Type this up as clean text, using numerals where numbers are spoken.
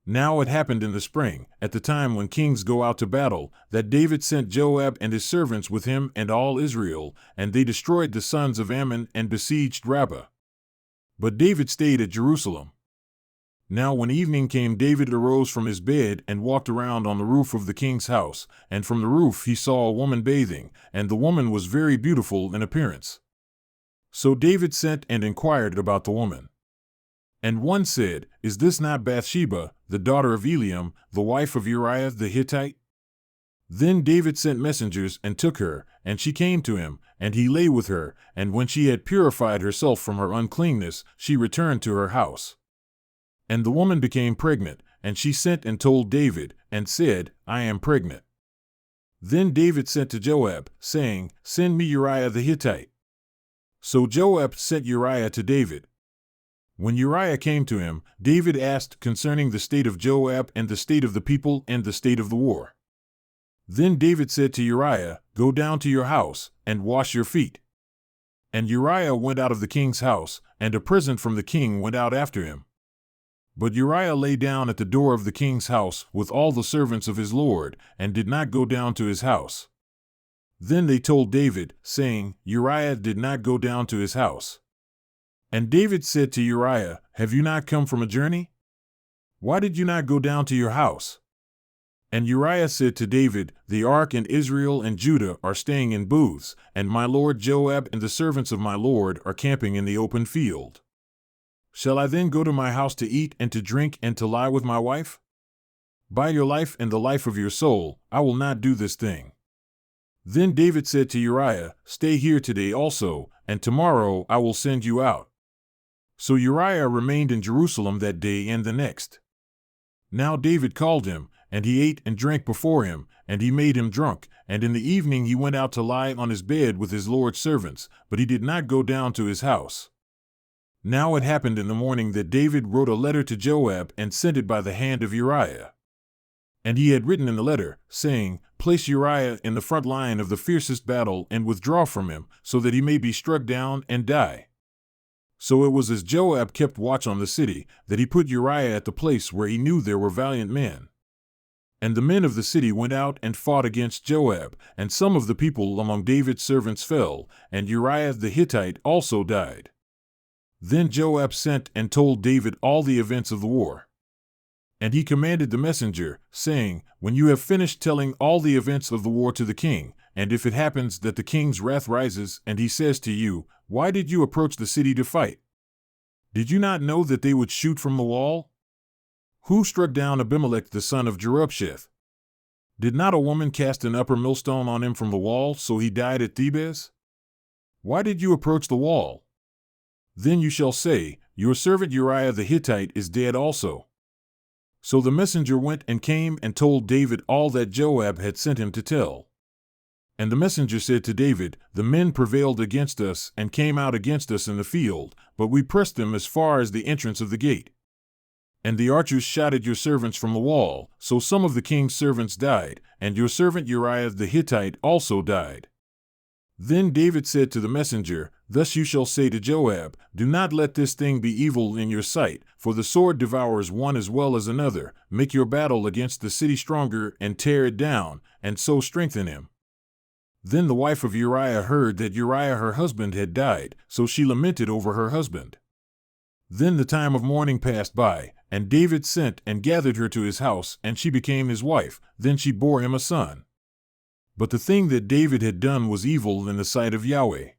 Now it happened in the spring, at the time when kings go out to battle, that David sent Joab and his servants with him and all Israel, and they destroyed the sons of Ammon and besieged Rabbah. But David stayed at Jerusalem. Now when evening came, David arose from his bed and walked around on the roof of the king's house, and from the roof he saw a woman bathing, and the woman was very beautiful in appearance. So David sent and inquired about the woman. And one said, "Is this not Bathsheba, the daughter of Eliam, the wife of Uriah the Hittite?" Then David sent messengers and took her, and she came to him, and he lay with her, and when she had purified herself from her uncleanness, she returned to her house. And the woman became pregnant, and she sent and told David, and said, "I am pregnant." Then David sent to Joab, saying, "Send me Uriah the Hittite." So Joab sent Uriah to David. When Uriah came to him, David asked concerning the state of Joab and the state of the people and the state of the war. Then David said to Uriah, "Go down to your house, and wash your feet." And Uriah went out of the king's house, and a present from the king went out after him. But Uriah lay down at the door of the king's house with all the servants of his lord, and did not go down to his house. Then they told David, saying, "Uriah did not go down to his house." And David said to Uriah, "Have you not come from a journey? Why did you not go down to your house?" And Uriah said to David, "The ark and Israel and Judah are staying in booths, and my lord Joab and the servants of my lord are camping in the open field. Shall I then go to my house to eat and to drink and to lie with my wife? By your life and the life of your soul, I will not do this thing." Then David said to Uriah, "Stay here today also, and tomorrow I will send you out." So Uriah remained in Jerusalem that day and the next. Now David called him, and he ate and drank before him, and he made him drunk, and in the evening he went out to lie on his bed with his lord's servants, but he did not go down to his house. Now it happened in the morning that David wrote a letter to Joab and sent it by the hand of Uriah. And he had written in the letter, saying, "Place Uriah in the front line of the fiercest battle and withdraw from him, so that he may be struck down and die." So it was as Joab kept watch on the city, that he put Uriah at the place where he knew there were valiant men. And the men of the city went out and fought against Joab, and some of the people among David's servants fell, and Uriah the Hittite also died. Then Joab sent and told David all the events of the war. And he commanded the messenger, saying, "When you have finished telling all the events of the war to the king, and if it happens that the king's wrath rises, and he says to you, 'Why did you approach the city to fight? Did you not know that they would shoot from the wall? Who struck down Abimelech the son of Jerubsheth? Did not a woman cast an upper millstone on him from the wall, so he died at Thebez? Why did you approach the wall?' Then you shall say, 'Your servant Uriah the Hittite is dead also.'" So the messenger went and came and told David all that Joab had sent him to tell. And the messenger said to David, "The men prevailed against us and came out against us in the field, but we pressed them as far as the entrance of the gate. And the archers shot at your servants from the wall, so some of the king's servants died, and your servant Uriah the Hittite also died." Then David said to the messenger, "Thus you shall say to Joab, 'Do not let this thing be evil in your sight, for the sword devours one as well as another. Make your battle against the city stronger and tear it down, and so strengthen him.'" Then the wife of Uriah heard that Uriah her husband had died, so she lamented over her husband. Then the time of mourning passed by, and David sent and gathered her to his house, and she became his wife. Then she bore him a son. But the thing that David had done was evil in the sight of Yahweh.